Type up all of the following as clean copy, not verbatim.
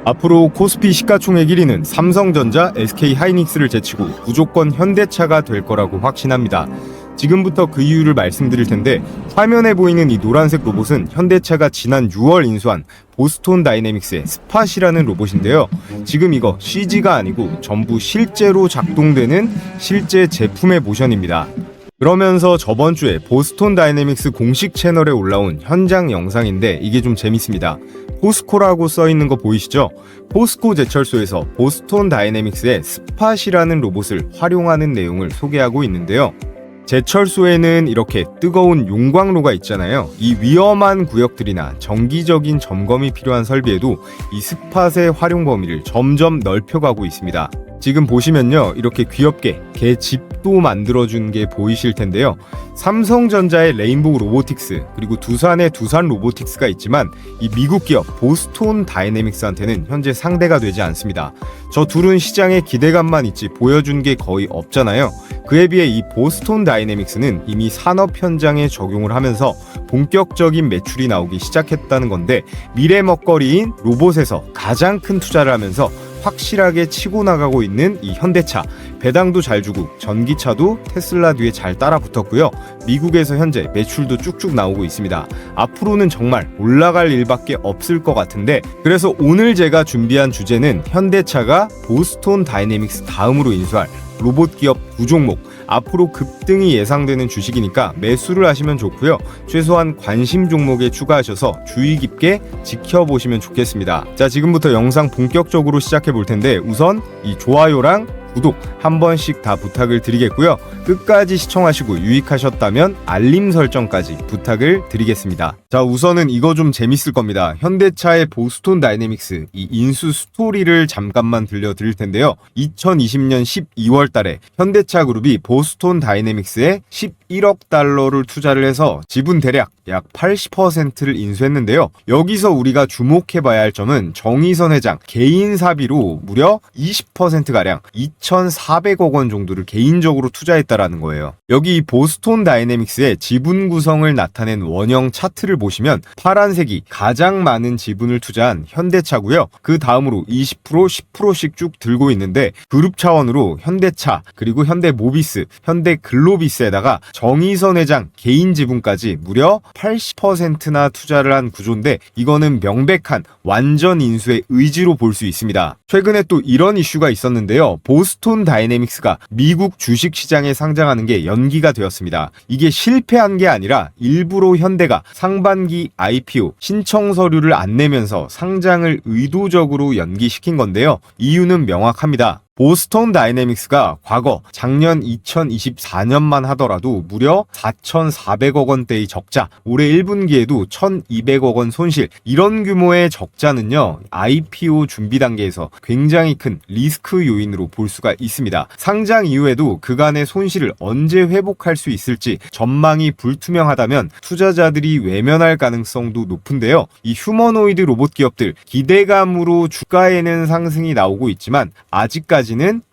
앞으로 코스피 시가총액 1위는 삼성전자, SK하이닉스를 제치고 무조건 현대차가 될 거라고 확신합니다. 지금부터 그 이유를 말씀드릴 텐데, 화면에 보이는 이 노란색 로봇은 현대차가 지난 6월 인수한 보스톤 다이내믹스의 스팟이라는 로봇인데요. 지금 이거 CG가 아니고 전부 실제로 작동되는 실제 제품의 모션입니다. 그러면서 저번 주에 보스톤 다이내믹스 공식 채널에 올라온 현장 영상인데 이게 좀 재밌습니다. 포스코라고 써있는 거 보이시죠? 포스코 제철소에서 보스톤 다이내믹스의 스팟이라는 로봇을 활용하는 내용을 소개하고 있는데요. 제철소에는 이렇게 뜨거운 용광로가 있잖아요. 이 위험한 구역들이나 정기적인 점검이 필요한 설비에도 이 스팟의 활용 범위를 점점 넓혀가고 있습니다. 지금 보시면요, 이렇게 귀엽게 개 집도 만들어준 게 보이실 텐데요. 삼성전자의 레인보우 로보틱스, 그리고 두산의 두산 로보틱스가 있지만 이 미국 기업 보스톤 다이내믹스한테는 현재 상대가 되지 않습니다. 저 둘은 시장에 기대감만 있지 보여준 게 거의 없잖아요. 그에 비해 이 보스톤 다이내믹스는 이미 산업 현장에 적용을 하면서 본격적인 매출이 나오기 시작했다는 건데, 미래 먹거리인 로봇에서 가장 큰 투자를 하면서 확실하게 치고 나가고 있는 이 현대차, 배당도 잘 주고 전기차도 테슬라 뒤에 잘 따라 붙었고요. 미국에서 현재 매출도 쭉쭉 나오고 있습니다. 앞으로는 정말 올라갈 일밖에 없을 것 같은데, 그래서 오늘 제가 준비한 주제는 현대차가 보스톤 다이내믹스 다음으로 인수할 로봇 기업 9종목, 앞으로 급등이 예상되는 주식이니까 매수를 하시면 좋고요. 최소한 관심 종목에 추가하셔서 주의 깊게 지켜보시면 좋겠습니다. 자, 지금부터 영상 본격적으로 시작해 볼 텐데, 우선 이 좋아요랑 구독 한 번씩 다 부탁을 드리겠고요. 끝까지 시청하시고 유익하셨다면 알림 설정까지 부탁을 드리겠습니다. 자, 우선은 이거 좀 재밌을 겁니다. 현대차의 보스톤 다이내믹스 이 인수 스토리를 잠깐만 들려드릴 텐데요. 2020년 12월 달에 현대차 그룹이 보스톤 다이내믹스에 11억 달러를 투자를 해서 지분 대략 약 80%를 인수했는데요. 여기서 우리가 주목해봐야 할 점은 정의선 회장 개인 사비로 무려 20%가량 2,400억 원 정도를 개인적으로 투자했다라는 거예요. 여기 보스톤 다이내믹스의 지분 구성을 나타낸 원형 차트를 보시면 파란색이 가장 많은 지분을 투자한 현대차고요. 그 다음으로 20%, 10%씩 쭉 들고 있는데, 그룹 차원으로 현대차, 그리고 현대모비스, 현대글로비스에다가 정의선 회장 개인 지분까지 무려 80%나 투자를 한 구조인데, 이거는 명백한 완전 인수의 의지로 볼 수 있습니다. 최근에 또 이런 이슈가 있었는데요. 보스톤 다이내믹스가 미국 주식시장에 상장하는 게 연기가 되었습니다. 이게 실패한 게 아니라 일부러 현대가 상반기 IPO 신청 서류를 안 내면서 상장을 의도적으로 연기시킨 건데요. 이유는 명확합니다. 보스톤 다이내믹스가 과거 작년 2024년만 하더라도 무려 4,400억 원대의 적자, 올해 1분기에도 1,200억 원 손실, 이런 규모의 적자는요, IPO 준비 단계에서 굉장히 큰 리스크 요인으로 볼 수가 있습니다. 상장 이후에도 그간의 손실을 언제 회복할 수 있을지 전망이 불투명하다면 투자자들이 외면할 가능성도 높은데요. 이 휴머노이드 로봇 기업들 기대감으로 주가에는 상승이 나오고 있지만 아직까지는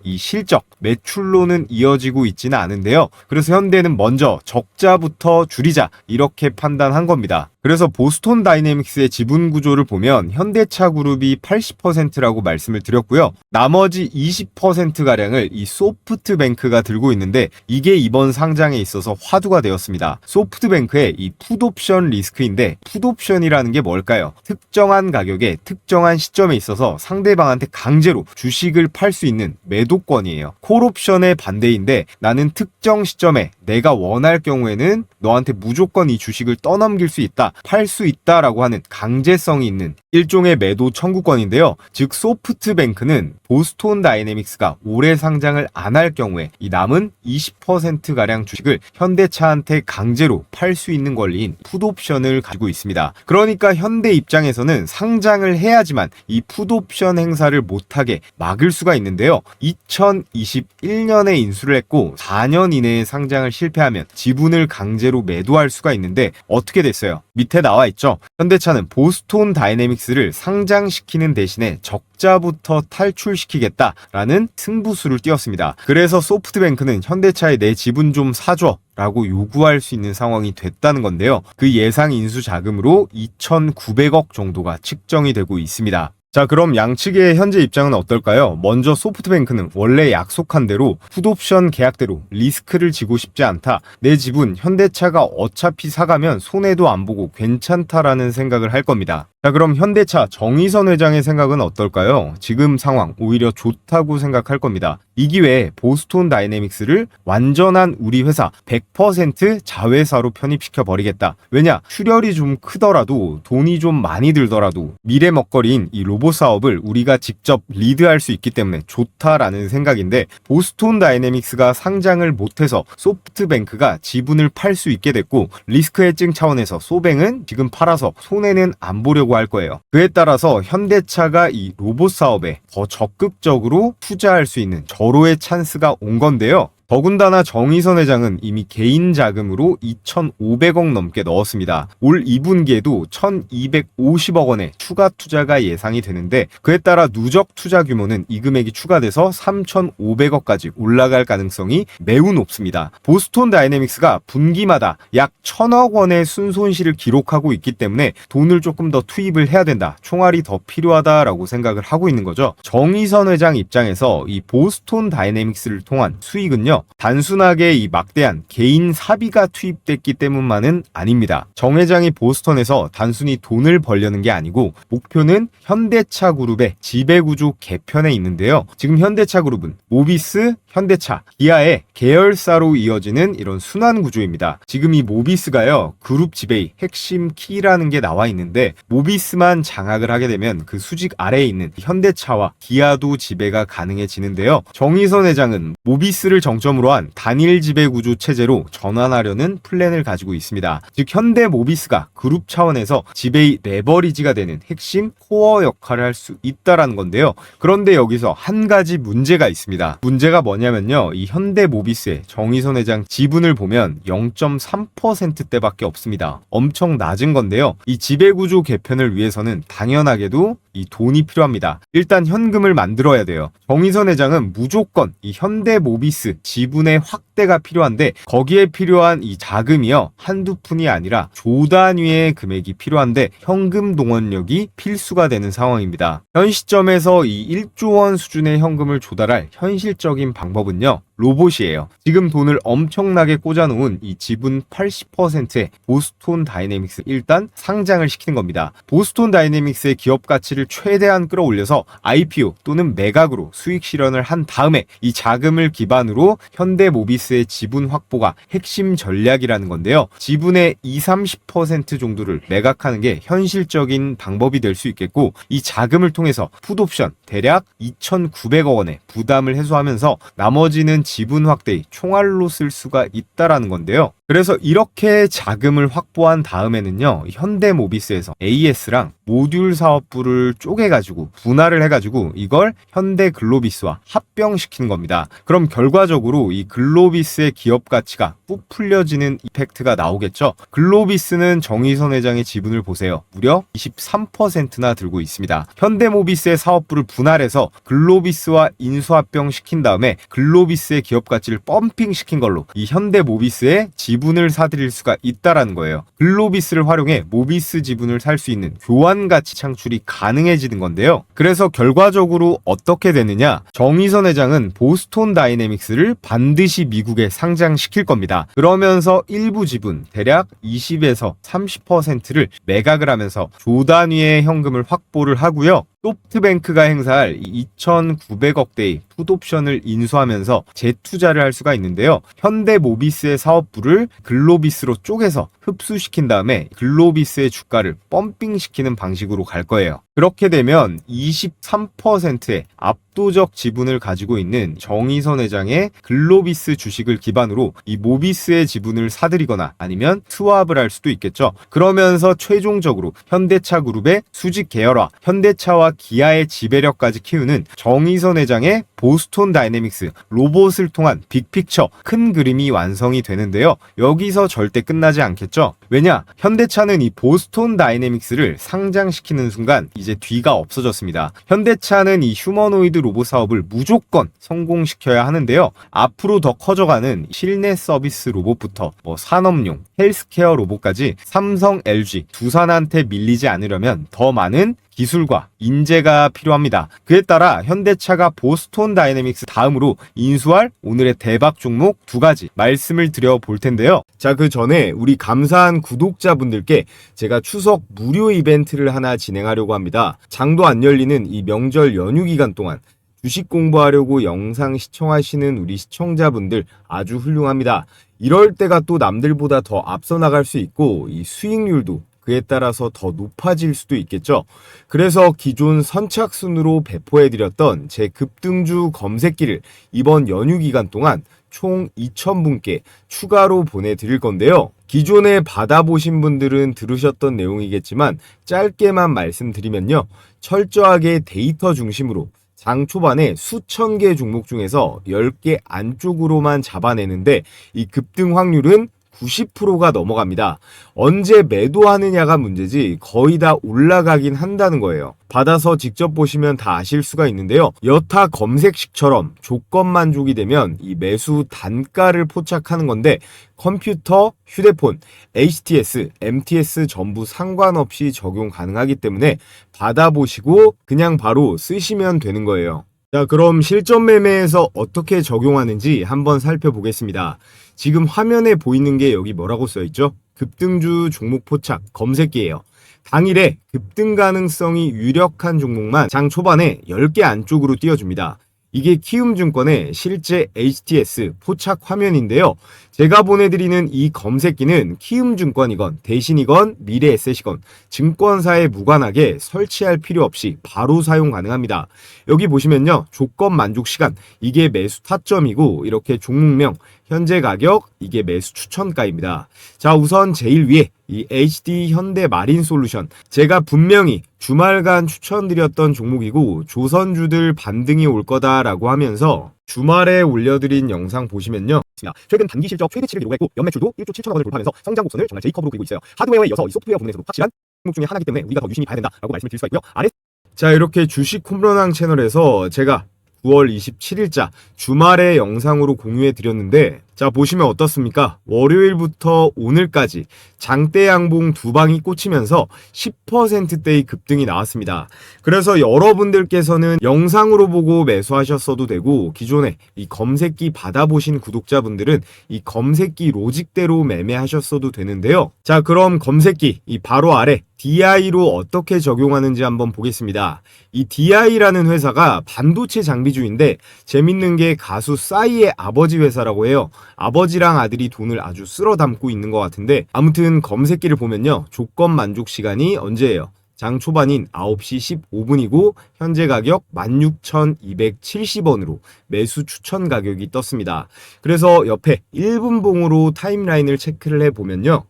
이 실적, 매출로는 이어지고 있지는 않은데요. 그래서 현대는 먼저 적자부터 줄이자, 이렇게 판단한 겁니다. 그래서 보스톤 다이내믹스의 지분 구조를 보면 현대차 그룹이 80%라고 말씀을 드렸고요. 나머지 20%가량을 이 소프트뱅크가 들고 있는데, 이게 이번 상장에 있어서 화두가 되었습니다. 소프트뱅크의 이 풋옵션 리스크인데, 풋옵션이라는 게 뭘까요? 특정한 가격에 특정한 시점에 있어서 상대방한테 강제로 주식을 팔 수 있는 매도권이에요. 콜옵션의 반대인데, 나는 특정 시점에 내가 원할 경우에는 너한테 무조건 이 주식을 떠넘길 수 있다, 팔 수 있다라고 하는 강제성이 있는 일종의 매도 청구권인데요. 즉 소프트뱅크는 보스톤 다이내믹스가 올해 상장을 안 할 경우에 이 남은 20%가량 주식을 현대차한테 강제로 팔 수 있는 권리인 풋옵션을 가지고 있습니다. 그러니까 현대 입장에서는 상장을 해야지만 이 풋옵션 행사를 못하게 막을 수가 있는데요. 2021년에 인수를 했고 4년 이내에 상장을 실패하면 지분을 강제로 매도할 수가 있는데, 어떻게 됐어요? 밑에 나와 있죠. 현대차는 보스톤 다이내믹스를 상장시키는 대신에 적자부터 탈출시키겠다라는 승부수를 띄웠습니다. 그래서 소프트뱅크는 현대차에 내 지분 좀 사줘 라고 요구할 수 있는 상황이 됐다는 건데요. 그 예상 인수 자금으로 2,900억 정도가 측정이 되고 있습니다. 자, 그럼 양측의 현재 입장은 어떨까요? 먼저 소프트뱅크는 원래 약속한 대로 풋옵션 계약대로 리스크를 지고 싶지 않다. 내 지분 현대차가 어차피 사가면 손해도 안 보고 괜찮다라는 생각을 할 겁니다. 자, 그럼 현대차 정의선 회장의 생각은 어떨까요? 지금 상황 오히려 좋다고 생각할 겁니다. 이 기회에 보스톤 다이내믹스를 완전한 우리 회사 100% 자회사로 편입시켜 버리겠다. 왜냐? 출혈이 좀 크더라도 돈이 좀 많이 들더라도 미래 먹거리인 이 로봇 사업을 우리가 직접 리드할 수 있기 때문에 좋다라는 생각인데, 보스톤 다이내믹스가 상장을 못해서 소프트뱅크가 지분을 팔 수 있게 됐고, 리스크 해칭 차원에서 소뱅은 지금 팔아서 손해는 안 보려고 할 거예요. 그에 따라서 현대차가 이 로봇 사업에 더 적극적으로 투자할 수 있는 절호의 찬스가 온 건데요. 더군다나 정의선 회장은 이미 개인 자금으로 2,500억 넘게 넣었습니다. 올 2분기에도 1,250억 원의 추가 투자가 예상이 되는데, 그에 따라 누적 투자 규모는 이 금액이 추가돼서 3,500억까지 올라갈 가능성이 매우 높습니다. 보스톤 다이내믹스가 분기마다 약 1,000억 원의 순손실을 기록하고 있기 때문에 돈을 조금 더 투입을 해야 된다, 총알이 더 필요하다라고 생각을 하고 있는 거죠. 정의선 회장 입장에서 이 보스톤 다이내믹스를 통한 수익은요, 단순하게 이 막대한 개인 사비가 투입됐기 때문만은 아닙니다. 정 회장이 보스턴에서 단순히 돈을 벌려는 게 아니고 목표는 현대차 그룹의 지배구조 개편에 있는데요. 지금 현대차 그룹은 모비스, 현대차, 기아의 계열사로 이어지는 이런 순환 구조입니다. 지금 이 모비스가요, 그룹 지배의 핵심 키라는 게 나와 있는데, 모비스만 장악을 하게 되면 그 수직 아래에 있는 현대차와 기아도 지배가 가능해지는데요. 정의선 회장은 모비스를 정점으로 한 단일 지배 구조 체제로 전환하려는 플랜을 가지고 있습니다. 즉 현대 모비스가 그룹 차원에서 지배의 레버리지가 되는 핵심 코어 역할을 할 수 있다라는 건데요. 그런데 여기서 한 가지 문제가 있습니다. 문제가 뭐냐면요, 이 현대 모비스의 정의선 회장 지분을 보면 0.3%대밖에 없습니다. 엄청 낮은 건데요. 이 지배 구조 개편을 위해서는 당연하게도 이 돈이 필요합니다. 일단 현금을 만들어야 돼요. 정의선 회장은 무조건 이 현대 모비스 지분의 확대가 필요한데, 거기에 필요한 이 자금이요, 한두 푼이 아니라 조 단위의 금액이 필요한데 현금 동원력이 필수가 되는 상황입니다. 현 시점에서 이 1조 원 수준의 현금을 조달할 현실적인 방법은요, 로봇이에요. 지금 돈을 엄청나게 꽂아놓은 이 지분 80%의 보스톤 다이내믹스 일단 상장을 시키는 겁니다. 보스톤 다이내믹스의 기업 가치를 최대한 끌어올려서 IPO 또는 매각으로 수익 실현을 한 다음에 이 자금을 기반으로 현대 모비스의 지분 확보가 핵심 전략이라는 건데요. 지분의 20-30% 정도를 매각하는 게 현실적인 방법이 될 수 있겠고, 이 자금을 통해서 풋옵션 대략 2,900억 원의 부담을 해소하면서 나머지는 지분 확대의 총알로 쓸 수가 있다라는 건데요. 그래서 이렇게 자금을 확보한 다음에는요, 현대모비스에서 AS랑 모듈 사업부를 쪼개가지고 분할을 해가지고 이걸 현대글로비스와 합병시키는 겁니다. 그럼 결과적으로 이 글로비스의 기업 가치가 부풀려지는 이펙트가 나오겠죠. 글로비스는 정의선 회장의 지분을 보세요. 무려 23%나 들고 있습니다. 현대모비스의 사업부를 분할해서 글로비스와 인수합병시킨 다음에 글로비스의 기업 가치를 펌핑시킨 걸로 이 현대모비스의 지분을 사들일 수가 있다라는 거예요. 글로비스를 활용해 모비스 지분을 살 수 있는 교환 가치 창출이 가능해지는 건데요. 그래서 결과적으로 어떻게 되느냐? 정의선 회장은 보스톤 다이내믹스를 반드시 미국에 상장시킬 겁니다. 그러면서 일부 지분 대략 20에서 30%를 매각을 하면서 조 단위의 현금을 확보를 하고요. 소프트뱅크가 행사할 2,900억대의 풋옵션을 인수하면서 재투자를 할 수가 있는데요. 현대모비스의 사업부를 글로비스로 쪼개서 흡수시킨 다음에 글로비스의 주가를 펌핑시키는 방식으로 갈 거예요. 그렇게 되면 23%의 압도적 지분을 가지고 있는 정의선 회장의 글로비스 주식을 기반으로 이 모비스의 지분을 사들이거나 아니면 스왑을 할 수도 있겠죠. 그러면서 최종적으로 현대차 그룹의 수직 계열화, 현대차와 기아의 지배력까지 키우는 정의선 회장의 보스톤 다이내믹스 로봇을 통한 빅픽처, 큰 그림이 완성이 되는데요. 여기서 절대 끝나지 않겠죠. 왜냐? 현대차는 이 보스톤 다이내믹스를 상장시키는 순간 이제 뒤가 없어졌습니다. 현대차는 이 휴머노이드 로봇 사업을 무조건 성공시켜야 하는데요. 앞으로 더 커져가는 실내 서비스 로봇부터 산업용, 헬스케어 로봇까지 삼성, LG, 두산한테 밀리지 않으려면 더 많은 기술과 인재가 필요합니다. 그에 따라 현대차가 보스톤 다이내믹스 다음으로 인수할 오늘의 대박 종목 두 가지 말씀을 드려 볼 텐데요. 자, 그 전에 우리 감사한 구독자분들께 제가 추석 무료 이벤트를 하나 진행하려고 합니다. 장도 안 열리는 이 명절 연휴 기간 동안 주식 공부하려고 영상 시청하시는 우리 시청자분들 아주 훌륭합니다. 이럴 때가 또 남들보다 더 앞서 나갈 수 있고 이 수익률도 그에 따라서 더 높아질 수도 있겠죠. 그래서 기존 선착순으로 배포해드렸던 제 급등주 검색기를 이번 연휴 기간 동안 총 2,000분께 추가로 보내드릴 건데요. 기존에 받아보신 분들은 들으셨던 내용이겠지만 짧게만 말씀드리면요. 철저하게 데이터 중심으로 장 초반에 수천 개 종목 중에서 10개 안쪽으로만 잡아내는데 이 급등 확률은 90%가 넘어갑니다. 언제 매도하느냐가 문제지 거의 다 올라가긴 한다는 거예요. 받아서 직접 보시면 다 아실 수가 있는데요. 여타 검색식처럼 조건 만족이 되면 이 매수 단가를 포착하는 건데 컴퓨터, 휴대폰, HTS, MTS 전부 상관없이 적용 가능하기 때문에 받아보시고 그냥 바로 쓰시면 되는 거예요. 자, 그럼 실전 매매에서 어떻게 적용하는지 한번 살펴보겠습니다. 지금 화면에 보이는 게 여기 뭐라고 써있죠? 급등주 종목 포착 검색기예요. 당일에 급등 가능성이 유력한 종목만 장 초반에 10개 안쪽으로 띄워줍니다. 이게 키움증권의 실제 HTS 포착 화면인데요. 제가 보내드리는 이 검색기는 키움증권이건 대신이건 미래에셋이건 증권사에 무관하게 설치할 필요 없이 바로 사용 가능합니다. 여기 보시면요. 조건 만족 시간, 이게 매수 타점이고 이렇게 종목명, 현재 가격, 이게 매수 추천가입니다. 자, 우선 제일 위에 이 HD 현대 마린 솔루션, 제가 분명히 주말간 추천드렸던 종목이고 조선주들 반등이 올 거다라고 하면서 주말에 올려드린 영상 보시면요. 최근 단기 실적 최대치를 기록했고 연매출도 1조 7천억 원을 돌파하면서 성장 곡선을 정말 J컵으로 그리고 있어요. 하드웨어에 이어서 이 소프트웨어 부분에서도 확실한 종목 중에 하나이기 때문에 우리가 더 유심히 봐야 된다라고 말씀을 드릴 수가 있고요. 자, 이렇게 주식 홈런왕 채널에서 제가 9월 27일자 주말에 영상으로 공유해 드렸는데 자, 보시면 어떻습니까? 월요일부터 오늘까지 장대 양봉 두 방이 꽂히면서 10%대의 급등이 나왔습니다. 그래서 여러분들께서는 영상으로 보고 매수하셨어도 되고 기존에 이 검색기 받아보신 구독자분들은 이 검색기 로직대로 매매하셨어도 되는데요. 자, 그럼 검색기 이 바로 아래 DI로 어떻게 적용하는지 한번 보겠습니다. 이 DI라는 회사가 반도체 장비주인데 재밌는 게 가수 싸이의 아버지 회사라고 해요. 아버지랑 아들이 돈을 아주 쓸어 담고 있는 것 같은데 아무튼 검색기를 보면요. 조건 만족 시간이 언제예요? 장 초반인 9시 15분이고 현재 가격 16,270원으로 매수 추천 가격이 떴습니다. 그래서 옆에 1분 봉으로 타임라인을 체크를 해보면요.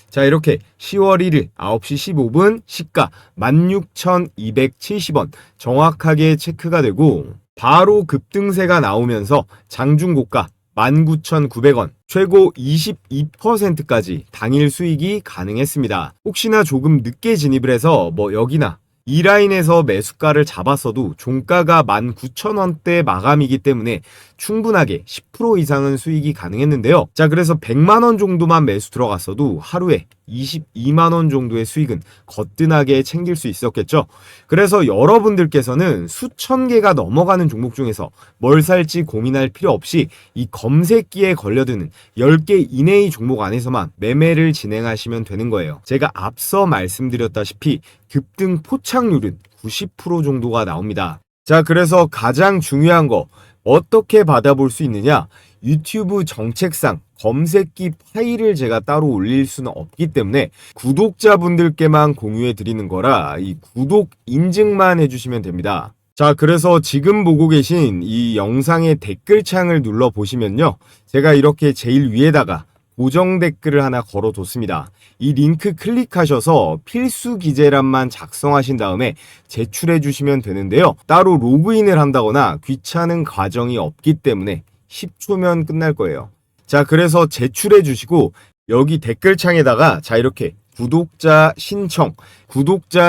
자, 이렇게 10월 1일 9시 15분 시가 16,270원 정확하게 체크가 되고 바로 급등세가 나오면서 장중고가 19,900원, 최고 22%까지 당일 수익이 가능했습니다. 혹시나 조금 늦게 진입을 해서 여기나 이 라인에서 매수가를 잡았어도 종가가 19,000원대 마감이기 때문에 충분하게 10% 이상은 수익이 가능했는데요. 자, 그래서 100만원 정도만 매수 들어갔어도 하루에 22만원 정도의 수익은 거뜬하게 챙길 수 있었겠죠. 그래서 여러분들께서는 수천 개가 넘어가는 종목 중에서 뭘 살지 고민할 필요 없이 이 검색기에 걸려드는 10개 이내의 종목 안에서만 매매를 진행하시면 되는 거예요. 제가 앞서 말씀드렸다시피 급등 포착률은 90% 정도가 나옵니다. 자, 그래서 가장 중요한 거 어떻게 받아볼 수 있느냐? 유튜브 정책상 검색기 파일을 제가 따로 올릴 수는 없기 때문에 구독자분들께만 공유해 드리는 거라 이 구독 인증만 해주시면 됩니다. 자, 그래서 지금 보고 계신 이 영상의 댓글창을 눌러 보시면요. 제가 이렇게 제일 위에다가 고정 댓글을 하나 걸어뒀습니다. 이 링크 클릭하셔서 필수 기재란만 작성하신 다음에 제출해 주시면 되는데요. 따로 로그인을 한다거나 귀찮은 과정이 없기 때문에 10초면 끝날 거예요. 자, 그래서 제출해 주시고 여기 댓글창에다가 자, 이렇게 구독자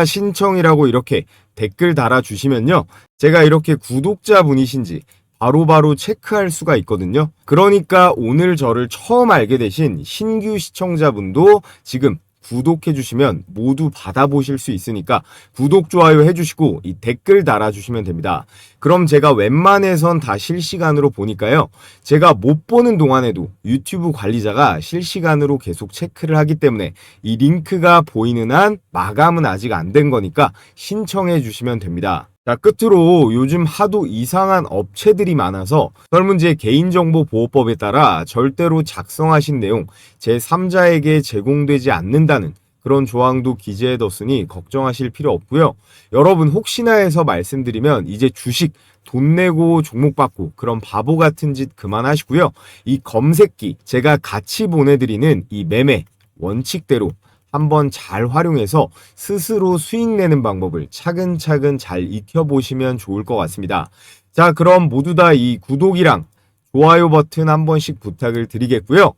신청이라고 이렇게 댓글 달아주시면요. 제가 이렇게 구독자분이신지 바로바로 체크할 수가 있거든요. 그러니까 오늘 저를 처음 알게 되신 신규 시청자분도 지금 구독해주시면 모두 받아보실 수 있으니까 구독, 좋아요 해주시고 이 댓글 달아주시면 됩니다. 그럼 제가 웬만해선 다 실시간으로 보니까요. 제가 못 보는 동안에도 유튜브 관리자가 실시간으로 계속 체크를 하기 때문에 이 링크가 보이는 한 마감은 아직 안 된 거니까 신청해 주시면 됩니다. 자, 끝으로 요즘 하도 이상한 업체들이 많아서 설문지의 개인정보보호법에 따라 절대로 작성하신 내용 제3자에게 제공되지 않는다는 그런 조항도 기재해뒀으니 걱정하실 필요 없고요. 여러분 혹시나 해서 말씀드리면 이제 주식 돈 내고 종목 받고 그런 바보 같은 짓 그만하시고요. 이 검색기 제가 같이 보내드리는 이 매매 원칙대로 한번 잘 활용해서 스스로 수익 내는 방법을 차근차근 잘 익혀보시면 좋을 것 같습니다. 자, 그럼 모두 다 이 구독이랑 좋아요 버튼 한 번씩 부탁을 드리겠고요.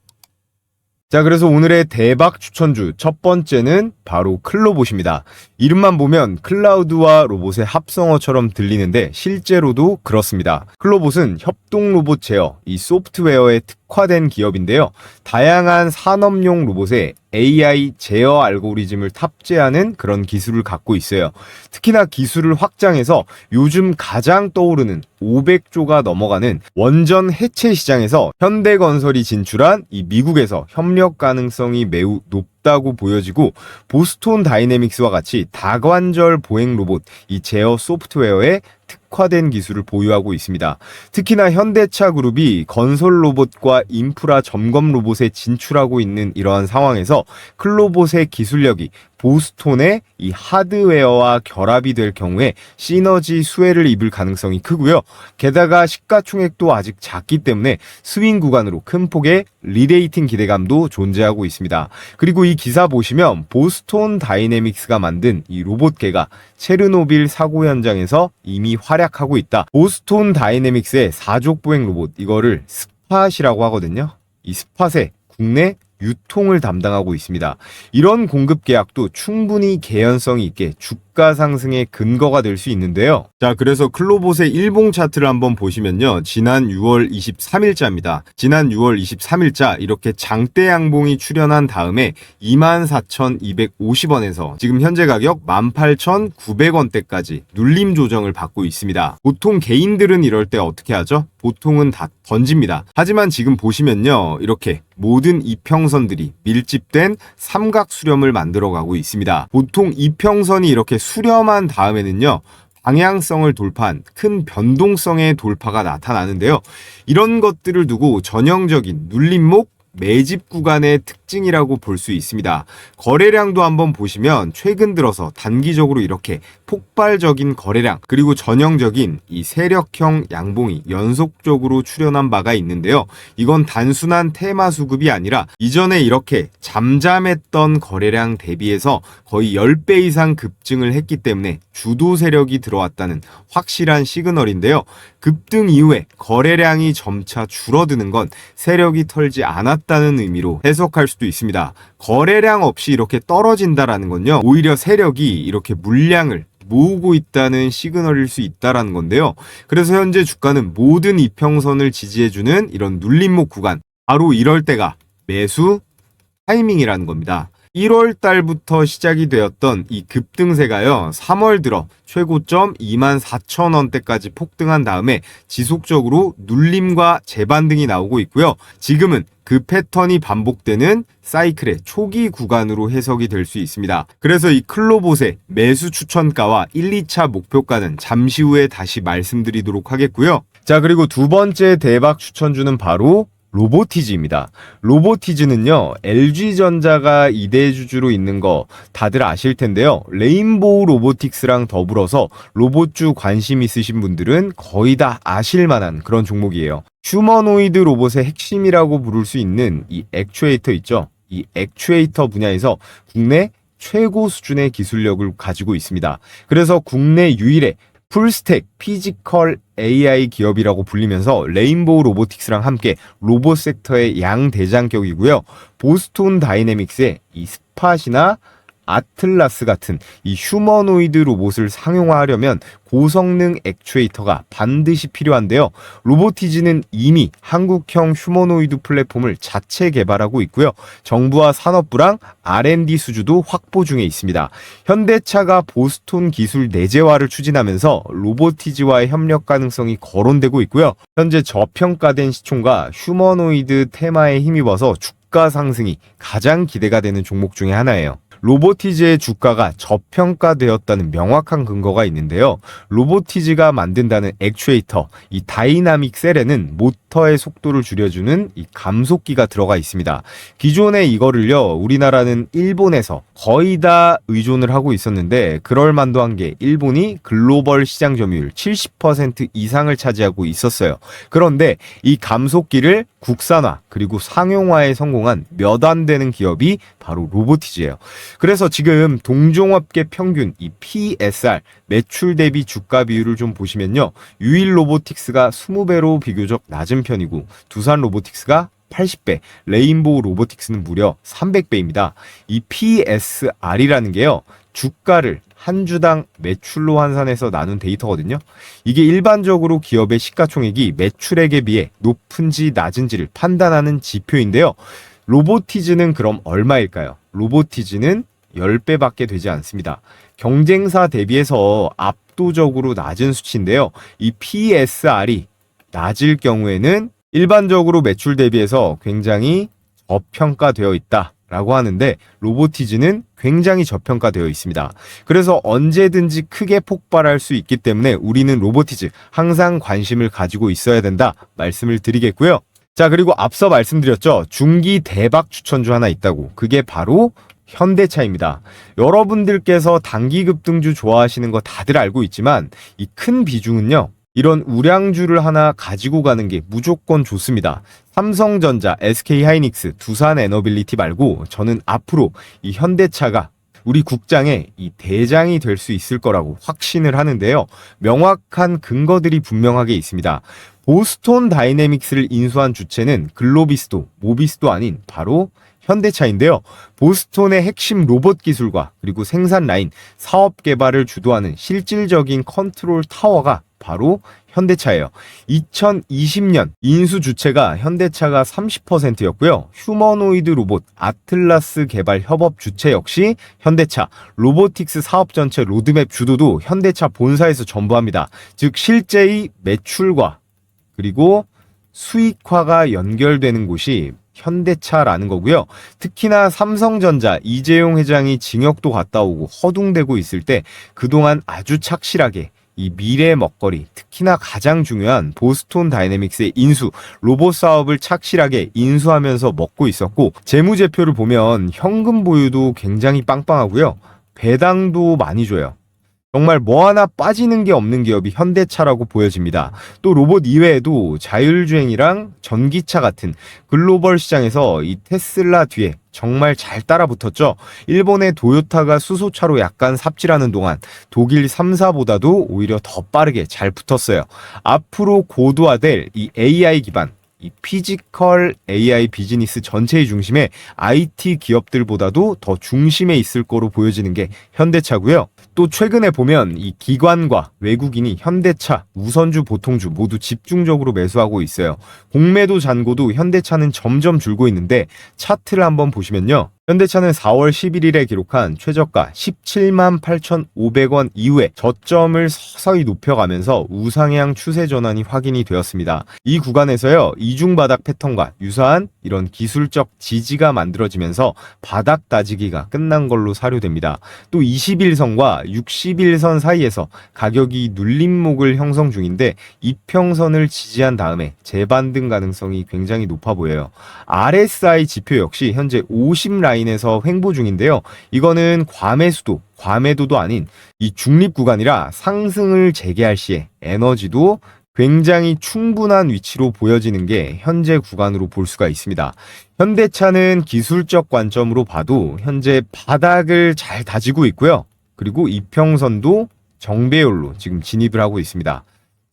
자, 그래서 오늘의 대박 추천주 첫 번째는 바로 클로봇입니다. 이름만 보면 클라우드와 로봇의 합성어처럼 들리는데 실제로도 그렇습니다. 클로봇은 협동 로봇 제어, 이 소프트웨어에 특화된 기업인데요. 다양한 산업용 로봇에 AI 제어 알고리즘을 탑재하는 그런 기술을 갖고 있어요. 특히나 기술을 확장해서 요즘 가장 떠오르는 500조가 넘어가는 원전 해체 시장에서 현대건설이 진출한 이 미국에서 협력 가능성이 매우 높다고 보여지고 보스톤 다이내믹스와 같이 다관절 보행 로봇 이 제어 소프트웨어에 특화된 기술을 보유하고 있습니다. 특히나 현대차 그룹이 건설 로봇과 인프라 점검 로봇에 진출하고 있는 이러한 상황에서 클로봇의 기술력이 보스톤의 이 하드웨어와 결합이 될 경우에 시너지 수혜를 입을 가능성이 크고요. 게다가 시가총액도 아직 작기 때문에 스윙 구간으로 큰 폭의 리레이팅 기대감도 존재하고 있습니다. 그리고 이 기사 보시면 보스톤 다이내믹스가 만든 이 로봇계가 체르노빌 사고 현장에서 이미 활약하고 있다. 보스톤 다이내믹스의 사족 보행 로봇 이거를 스팟이라고 하거든요. 이 스팟의 국내 유통을 담당하고 있습니다. 이런 공급 계약도 충분히 개연성이 있게 주가 상승의 근거가 될 수 있는데요. 자, 그래서 클로봇의 일봉 차트를 한번 보시면요. 지난 6월 23일자입니다. 지난 6월 23일자 이렇게 장대 양봉이 출현한 다음에 24,250원에서 지금 현재 가격 18,900원대까지 눌림 조정을 받고 있습니다. 보통 개인들은 이럴 때 어떻게 하죠? 보통은 다 던집니다. 하지만 지금 보시면요. 이렇게 모든 이평선들이 밀집된 삼각 수렴을 만들어가고 있습니다. 보통 이평선이 이렇게 수렴한 다음에는요. 방향성을 돌파한 큰 변동성의 돌파가 나타나는데요. 이런 것들을 두고 전형적인 눌림목 매집 구간의 특징이라고 볼 수 있습니다. 거래량도 한번 보시면 최근 들어서 단기적으로 이렇게 폭발적인 거래량 그리고 전형적인 이 세력형 양봉이 연속적으로 출현한 바가 있는데요. 이건 단순한 테마 수급이 아니라 이전에 이렇게 잠잠했던 거래량 대비해서 거의 10배 이상 급증을 했기 때문에 주도 세력이 들어왔다는 확실한 시그널인데요. 급등 이후에 거래량이 점차 줄어드는 건 세력이 털지 않았다는 의미로 해석할 수도 있습니다. 거래량 없이 이렇게 떨어진다라는 건요. 오히려 세력이 이렇게 물량을 모으고 있다는 시그널일 수 있다라는 건데요. 그래서 현재 주가는 모든 이평선을 지지해주는 이런 눌림목 구간, 바로 이럴 때가 매수 타이밍이라는 겁니다. 1월 달부터 시작이 되었던 이 급등세가요. 3월 들어 최고점 24,000원대까지 폭등한 다음에 지속적으로 눌림과 재반등이 나오고 있고요. 지금은 그 패턴이 반복되는 사이클의 초기 구간으로 해석이 될 수 있습니다. 그래서 이 클로봇의 매수 추천가와 1, 2차 목표가는 잠시 후에 다시 말씀드리도록 하겠고요. 자, 그리고 두 번째 대박 추천주는 바로 로보티즈입니다. 로보티즈는요, LG전자가 2대 주주로 있는 거 다들 아실 텐데요. 레인보우 로보틱스랑 더불어서 로봇주 관심 있으신 분들은 거의 다 아실 만한 그런 종목이에요. 휴머노이드 로봇의 핵심이라고 부를 수 있는 이 액추에이터 있죠. 이 액추에이터 분야에서 국내 최고 수준의 기술력을 가지고 있습니다. 그래서 국내 유일의 풀스택 피지컬 AI 기업이라고 불리면서 레인보우 로보틱스랑 함께 로봇 섹터의 양대장격이고요. 보스톤 다이내믹스의 이 스팟이나 아틀라스 같은 이 휴머노이드 로봇을 상용화하려면 고성능 액추에이터가 반드시 필요한데요. 로보티즈는 이미 한국형 휴머노이드 플랫폼을 자체 개발하고 있고요. 정부와 산업부랑 R&D 수주도 확보 중에 있습니다. 현대차가 보스톤 기술 내재화를 추진하면서 로보티즈와의 협력 가능성이 거론되고 있고요. 현재 저평가된 시총과 휴머노이드 테마에 힘입어서 주가 상승이 가장 기대가 되는 종목 중에 하나예요. 로보티즈의 주가가 저평가되었다는 명확한 근거가 있는데요. 로보티즈가 만든다는 액추에이터, 이 다이나믹 셀에는 모터의 속도를 줄여주는 이 감속기가 들어가 있습니다. 기존에 이거를요, 우리나라는 일본에서 거의 다 의존을 하고 있었는데 그럴 만도 한 게 일본이 글로벌 시장 점유율 70% 이상을 차지하고 있었어요. 그런데 이 감속기를 국산화 그리고 상용화에 성공한 몇 안 되는 기업이 바로 로보티즈예요. 그래서 지금 동종업계 평균 이 PSR 매출 대비 주가 비율을 좀 보시면요. 유일 로보틱스가 20배로 비교적 낮은 편이고 두산 로보틱스가 80배, 레인보우 로보틱스는 무려 300배입니다. 이 PSR이라는 게요. 주가를 한 주당 매출로 환산해서 나눈 데이터거든요. 이게 일반적으로 기업의 시가총액이 매출액에 비해 높은지 낮은지를 판단하는 지표인데요. 로보티즈는 그럼 얼마일까요? 로보티즈는 10배밖에 되지 않습니다. 경쟁사 대비해서 압도적으로 낮은 수치인데요. 이 PSR이 낮을 경우에는 일반적으로 매출 대비해서 굉장히 저평가되어 있다라고 하는데 로보티즈는 굉장히 저평가되어 있습니다. 그래서 언제든지 크게 폭발할 수 있기 때문에 우리는 로보티즈 항상 관심을 가지고 있어야 된다 말씀을 드리겠고요. 자, 그리고 앞서 말씀드렸죠. 중기 대박 추천주 하나 있다고. 그게 바로 현대차입니다. 여러분들께서 단기 급등주 좋아하시는 거 다들 알고 있지만 이 큰 비중은요. 이런 우량주를 하나 가지고 가는 게 무조건 좋습니다. 삼성전자, SK하이닉스, 두산에너빌리티 말고 저는 앞으로 이 현대차가 우리 국장의 이 대장이 될 수 있을 거라고 확신을 하는데요. 명확한 근거들이 분명하게 있습니다. 보스톤 다이내믹스를 인수한 주체는 글로비스도, 모비스도 아닌 바로 현대차인데요. 보스톤의 핵심 로봇 기술과 그리고 생산 라인, 사업 개발을 주도하는 실질적인 컨트롤 타워가 바로 현대차예요. 2020년 인수 주체가 현대차가 30%였고요. 휴머노이드 로봇 아틀라스 개발 협업 주체 역시 현대차, 로보틱스 사업 전체 로드맵 주도도 현대차 본사에서 전부합니다. 즉 실제의 매출과 그리고 수익화가 연결되는 곳이 현대차라는 거고요. 특히나 삼성전자 이재용 회장이 징역도 갔다 오고 허둥대고 있을 때 그동안 아주 착실하게 이 미래 먹거리, 특히나 가장 중요한 보스톤 다이내믹스의 인수, 로봇 사업을 착실하게 인수하면서 먹고 있었고 재무제표를 보면 현금 보유도 굉장히 빵빵하고요. 배당도 많이 줘요. 정말 뭐 하나 빠지는 게 없는 기업이 현대차라고 보여집니다. 또 로봇 이외에도 자율주행이랑 전기차 같은 글로벌 시장에서 이 테슬라 뒤에 정말 잘 따라붙었죠. 일본의 도요타가 수소차로 약간 삽질하는 동안 독일 3사보다도 오히려 더 빠르게 잘 붙었어요. 앞으로 고도화될 이 AI 기반 이 피지컬 AI 비즈니스 전체의 중심에 IT 기업들보다도 더 중심에 있을 거로 보여지는 게 현대차고요. 또 최근에 보면 이 기관과 외국인이 현대차, 우선주, 보통주 모두 집중적으로 매수하고 있어요. 공매도 잔고도 현대차는 점점 줄고 있는데 차트를 한번 보시면요. 현대차는 4월 11일에 기록한 최저가 17만 8,500원 이후에 저점을 서서히 높여가면서 우상향 추세 전환이 확인이 되었습니다. 이 구간에서요, 이중바닥 패턴과 유사한 이런 기술적 지지가 만들어지면서 바닥 다지기가 끝난 걸로 사료됩니다. 또 21선과 61선 사이에서 가격이 눌림목을 형성 중인데 이평선을 지지한 다음에 재반등 가능성이 굉장히 높아 보여요. RSI 지표 역시 현재 50라인에서 횡보 중인데요. 이거는 과매도도 아닌 이 중립 구간이라 상승을 재개할 시에 에너지도 굉장히 충분한 위치로 보여지는 게 현재 구간으로 볼 수가 있습니다. 현대차는 기술적 관점으로 봐도 현재 바닥을 잘 다지고 있고요. 그리고 이평선도 정배열로 지금 진입을 하고 있습니다.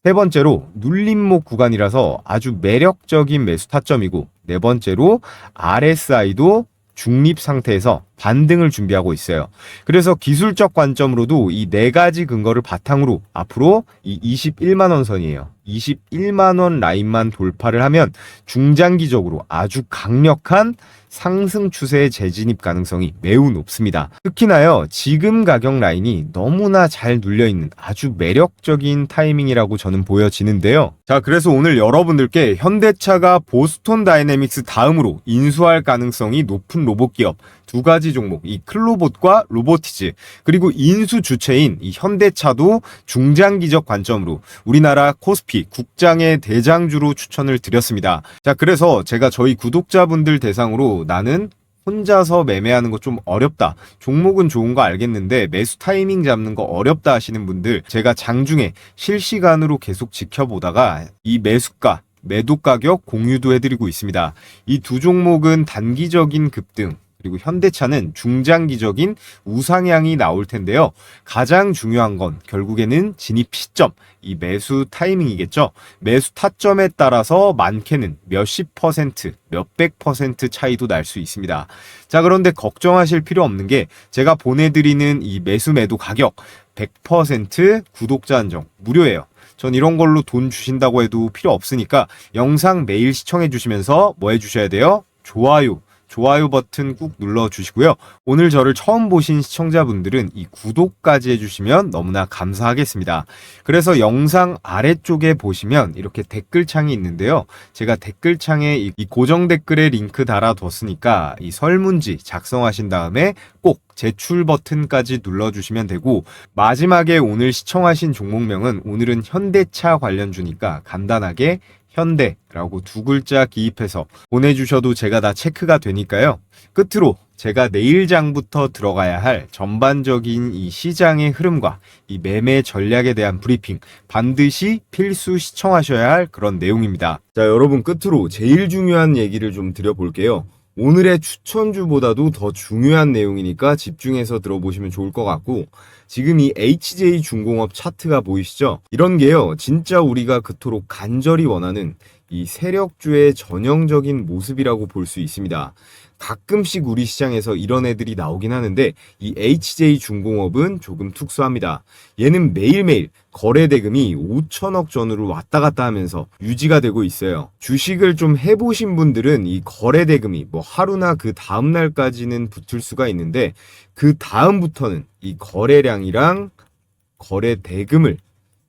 세 번째로 눌림목 구간이라서 아주 매력적인 매수 타점이고 네 번째로 RSI도 중립 상태에서 반등을 준비하고 있어요. 그래서 기술적 관점으로도 이 네 가지 근거를 바탕으로 앞으로 이 21만 원 선이에요. 21만 원 라인만 돌파를 하면 중장기적으로 아주 강력한 상승 추세의 재진입 가능성이 매우 높습니다. 특히나요, 지금 가격 라인이 너무나 잘 눌려있는 아주 매력적인 타이밍이라고 저는 보여지는데요. 자, 그래서 오늘 여러분들께 현대차가 보스톤 다이내믹스 다음으로 인수할 가능성이 높은 로봇 기업 두 가지 종목, 이 클로봇과 로보티즈, 그리고 인수 주체인 이 현대차도 중장기적 관점으로 우리나라 코스피 국장의 대장주로 추천을 드렸습니다. 자, 그래서 제가 저희 구독자분들 대상으로 나는 혼자서 매매하는 거 좀 어렵다, 종목은 좋은 거 알겠는데 매수 타이밍 잡는 거 어렵다 하시는 분들, 제가 장중에 실시간으로 계속 지켜보다가 이 매수가 매도 가격 공유도 해드리고 있습니다. 이 두 종목은 단기적인 급등, 그리고 현대차는 중장기적인 우상향이 나올 텐데요. 가장 중요한 건 결국에는 진입 시점, 이 매수 타이밍이겠죠. 매수 타점에 따라서 많게는 몇십 퍼센트, 몇백 퍼센트 차이도 날 수 있습니다. 자, 그런데 걱정하실 필요 없는 게 제가 보내드리는 이 매수 매도 가격 100% 구독자 한정 무료예요. 전 이런 걸로 돈 주신다고 해도 필요 없으니까 영상 매일 시청해 주시면서 뭐 해주셔야 돼요? 좋아요 버튼 꾹 눌러주시고요. 오늘 저를 처음 보신 시청자분들은 이 구독까지 해주시면 너무나 감사하겠습니다. 그래서 영상 아래쪽에 보시면 이렇게 댓글창이 있는데요. 제가 댓글창에 이 고정 댓글에 링크 달아뒀으니까 이 설문지 작성하신 다음에 꼭 제출 버튼까지 눌러주시면 되고, 마지막에 오늘 시청하신 종목명은 오늘은 현대차 관련주니까 간단하게 현대라고 두 글자 기입해서 보내주셔도 제가 다 체크가 되니까요. 끝으로 제가 내일장부터 들어가야 할 전반적인 이 시장의 흐름과 이 매매 전략에 대한 브리핑 반드시 필수 시청하셔야 할 그런 내용입니다. 자, 여러분, 끝으로 제일 중요한 얘기를 좀 드려볼게요. 오늘의 추천주보다도 더 중요한 내용이니까 집중해서 들어보시면 좋을 것 같고, 지금 이 HJ중공업 차트가 보이시죠? 이런 게요, 진짜 우리가 그토록 간절히 원하는 이 세력주의 전형적인 모습이라고 볼 수 있습니다. 가끔씩 우리 시장에서 이런 애들이 나오긴 하는데 이 HJ중공업은 조금 특수합니다. 얘는 매일매일 거래 대금이 5천억 전후로 왔다 갔다 하면서 유지가 되고 있어요. 주식을 좀 해보신 분들은 이 거래 대금이 뭐 하루나 그 다음 날까지는 붙을 수가 있는데 그 다음부터는 이 거래량이랑 거래 대금을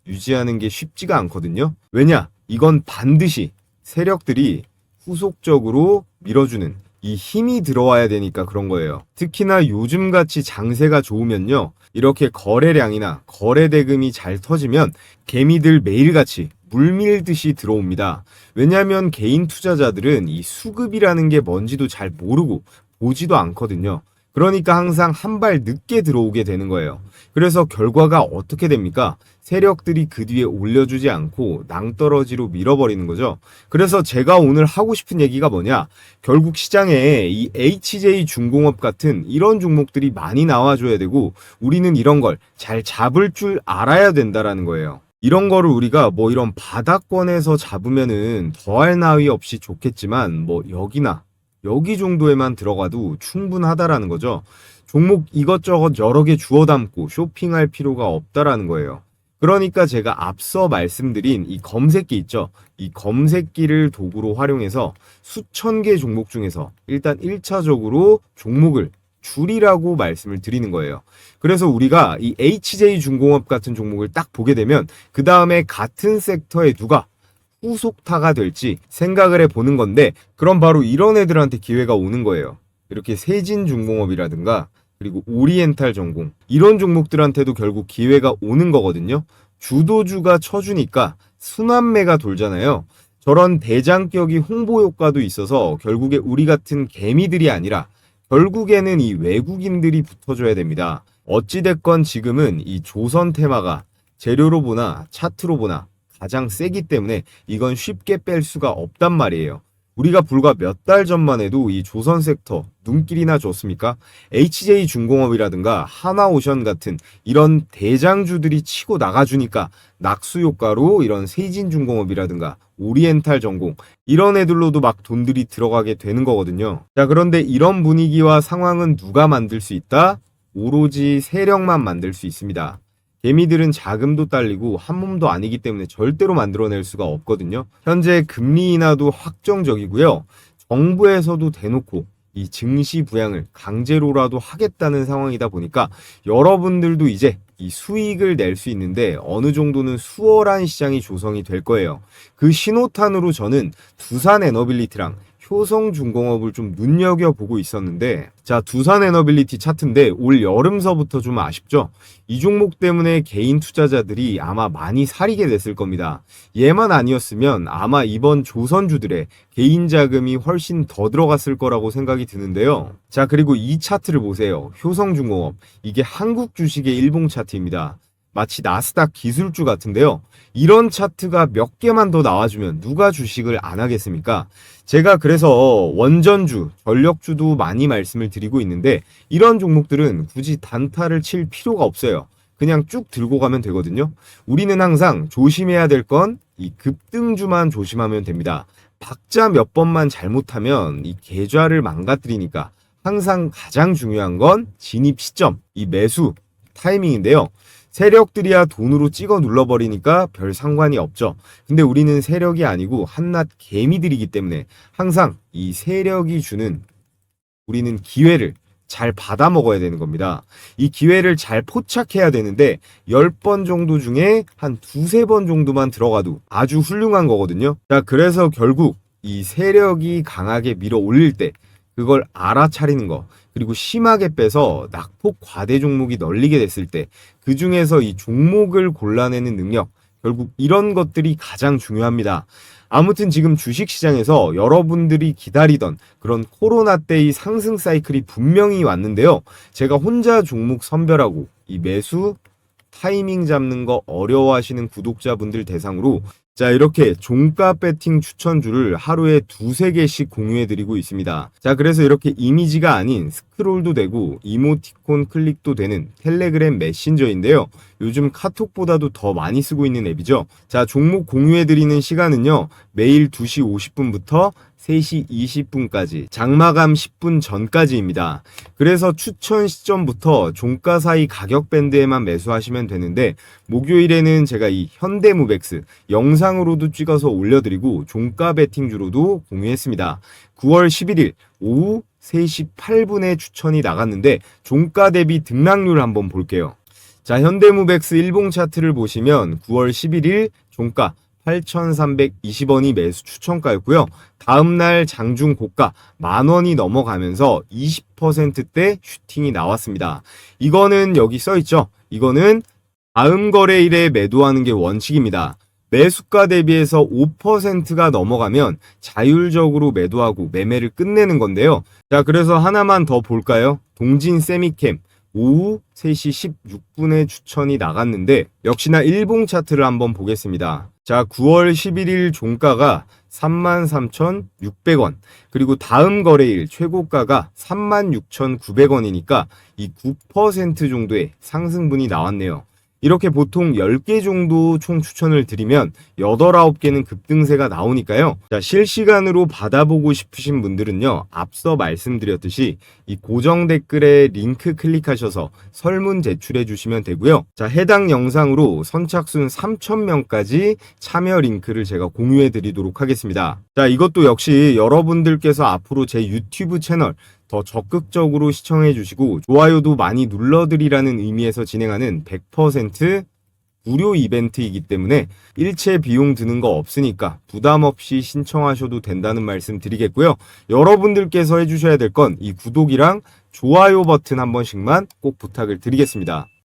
유지하는 게 쉽지가 않거든요. 왜냐? 이건 반드시 세력들이 후속적으로 밀어주는 이 힘이 들어와야 되니까 그런 거예요. 특히나 요즘같이 장세가 좋으면요, 이렇게 거래량이나 거래 대금이 잘 터지면 개미들 매일같이 물밀듯이 들어옵니다. 왜냐하면 개인 투자자들은 이 수급이라는 게 뭔지도 잘 모르고 보지도 않거든요. 그러니까 항상 한 발 늦게 들어오게 되는 거예요. 그래서 결과가 어떻게 됩니까? 세력들이 그 뒤에 올려주지 않고 낭떠러지로 밀어버리는 거죠. 그래서 제가 오늘 하고 싶은 얘기가 뭐냐? 결국 시장에 이 HJ중공업 같은 이런 종목들이 많이 나와줘야 되고, 우리는 이런 걸 잘 잡을 줄 알아야 된다라는 거예요. 이런 거를 우리가 뭐 이런 바닥권에서 잡으면은 더할 나위 없이 좋겠지만 뭐 여기 정도에만 들어가도 충분하다라는 거죠. 종목 이것저것 여러 개 주워 담고 쇼핑할 필요가 없다라는 거예요. 그러니까 제가 앞서 말씀드린 이 검색기 있죠. 이 검색기를 도구로 활용해서 수천 개 종목 중에서 일단 1차적으로 종목을 줄이라고 말씀을 드리는 거예요. 그래서 우리가 이 HJ중공업 같은 종목을 딱 보게 되면 그 다음에 같은 섹터에 누가 후속타가 될지 생각을 해보는 건데, 그럼 바로 이런 애들한테 기회가 오는 거예요. 이렇게 세진중공업이라든가 그리고 오리엔탈 전공, 이런 종목들한테도 결국 기회가 오는 거거든요. 주도주가 쳐주니까 순환매가 돌잖아요. 저런 대장격이 홍보 효과도 있어서 결국에 우리 같은 개미들이 아니라 결국에는 이 외국인들이 붙어줘야 됩니다. 어찌됐건 지금은 이 조선 테마가 재료로 보나 차트로 보나 가장 세기 때문에 이건 쉽게 뺄 수가 없단 말이에요. 우리가 불과 몇 달 전만 해도 이 조선 섹터 눈길이나 줬습니까? HJ중공업이라든가 하나오션 같은 이런 대장주들이 치고 나가주니까 낙수 효과로 이런 세진중공업이라든가 오리엔탈 전공 이런 애들로도 막 돈들이 들어가게 되는 거거든요. 자, 그런데 이런 분위기와 상황은 누가 만들 수 있다? 오로지 세력만 만들 수 있습니다. 개미들은 자금도 딸리고 한 몸도 아니기 때문에 절대로 만들어낼 수가 없거든요. 현재 금리 인하도 확정적이고요. 정부에서도 대놓고 이 증시 부양을 강제로라도 하겠다는 상황이다 보니까 여러분들도 이제 이 수익을 낼 수 있는데 어느 정도는 수월한 시장이 조성이 될 거예요. 그 신호탄으로 저는 두산 에너빌리티랑 효성중공업을 좀 눈여겨보고 있었는데, 자, 두산 에너빌리티 차트인데 올 여름서부터 좀 아쉽죠? 이 종목 때문에 개인 투자자들이 아마 많이 사리게 됐을 겁니다. 얘만 아니었으면 아마 이번 조선주들의 개인 자금이 훨씬 더 들어갔을 거라고 생각이 드는데요. 자, 그리고 이 차트를 보세요. 효성중공업. 이게 한국 주식의 일봉 차트입니다. 마치 나스닥 기술주 같은데요. 이런 차트가 몇 개만 더 나와주면 누가 주식을 안 하겠습니까? 제가 그래서 원전주, 전력주도 많이 말씀을 드리고 있는데 이런 종목들은 굳이 단타를 칠 필요가 없어요. 그냥 쭉 들고 가면 되거든요. 우리는 항상 조심해야 될 건 이 급등주만 조심하면 됩니다. 박자 몇 번만 잘못하면 이 계좌를 망가뜨리니까 항상 가장 중요한 건 진입 시점, 이 매수 타이밍인데요. 세력들이야 돈으로 찍어 눌러버리니까 별 상관이 없죠. 근데 우리는 세력이 아니고 한낱 개미들이기 때문에 항상 이 세력이 주는 우리는 기회를 잘 받아 먹어야 되는 겁니다. 이 기회를 잘 포착해야 되는데 10번 정도 중에 한 두세 번 정도만 들어가도 아주 훌륭한 거거든요. 자, 그래서 결국 이 세력이 강하게 밀어 올릴 때 그걸 알아차리는 거, 그리고 심하게 빼서 낙폭 과대 종목이 널리게 됐을 때 그 중에서 이 종목을 골라내는 능력, 결국 이런 것들이 가장 중요합니다. 아무튼 지금 주식시장에서 여러분들이 기다리던 그런 코로나 때의 상승 사이클이 분명히 왔는데요. 제가 혼자 종목 선별하고 이 매수 타이밍 잡는 거 어려워하시는 구독자분들 대상으로 자, 이렇게 종가 배팅 추천주를 하루에 두세 개씩 공유해드리고 있습니다. 자, 그래서 이렇게 이미지가 아닌 스크롤도 되고 이모티콘 클릭도 되는 텔레그램 메신저인데요. 요즘 카톡보다도 더 많이 쓰고 있는 앱이죠. 자, 종목 공유해드리는 시간은요. 매일 2시 50분부터 3시 20분까지 장마감 10분 전까지입니다. 그래서 추천 시점부터 종가 사이 가격 밴드에만 매수하시면 되는데 목요일에는 제가 이 현대무백스 영상으로도 찍어서 올려드리고 종가 베팅주로도 공유했습니다. 9월 11일 오후 3시 8분에 추천이 나갔는데 종가 대비 등락률 한번 볼게요. 자, 현대무백스 일봉 차트를 보시면 9월 11일 종가 8,320원이 매수 추천가였고요. 다음날 장중 고가 10,000원이 넘어가면서 20%대 슈팅이 나왔습니다. 이거는 여기 써있죠. 이거는 다음 거래일에 매도하는 게 원칙입니다. 매수가 대비해서 5%가 넘어가면 자율적으로 매도하고 매매를 끝내는 건데요. 자, 그래서 하나만 더 볼까요? 동진 세미캠 오후 3시 16분에 추천이 나갔는데 역시나 일봉 차트를 한번 보겠습니다. 자, 9월 11일 종가가 33,600원, 그리고 다음 거래일 최고가가 36,900원이니까 이 9% 정도의 상승분이 나왔네요. 이렇게 보통 10개 정도 총 추천을 드리면 8, 9개는 급등세가 나오니까요. 자, 실시간으로 받아보고 싶으신 분들은요. 앞서 말씀드렸듯이 이 고정 댓글에 링크 클릭하셔서 설문 제출해 주시면 되고요. 자, 해당 영상으로 선착순 3,000명까지 참여 링크를 제가 공유해 드리도록 하겠습니다. 자, 이것도 역시 여러분들께서 앞으로 제 유튜브 채널 더 적극적으로 시청해 주시고 좋아요도 많이 눌러드리라는 의미에서 진행하는 100% 무료 이벤트이기 때문에 일체 비용 드는 거 없으니까 부담 없이 신청하셔도 된다는 말씀 드리겠고요. 여러분들께서 해주셔야 될 건 이 구독이랑 좋아요 버튼 한 번씩만 꼭 부탁을 드리겠습니다.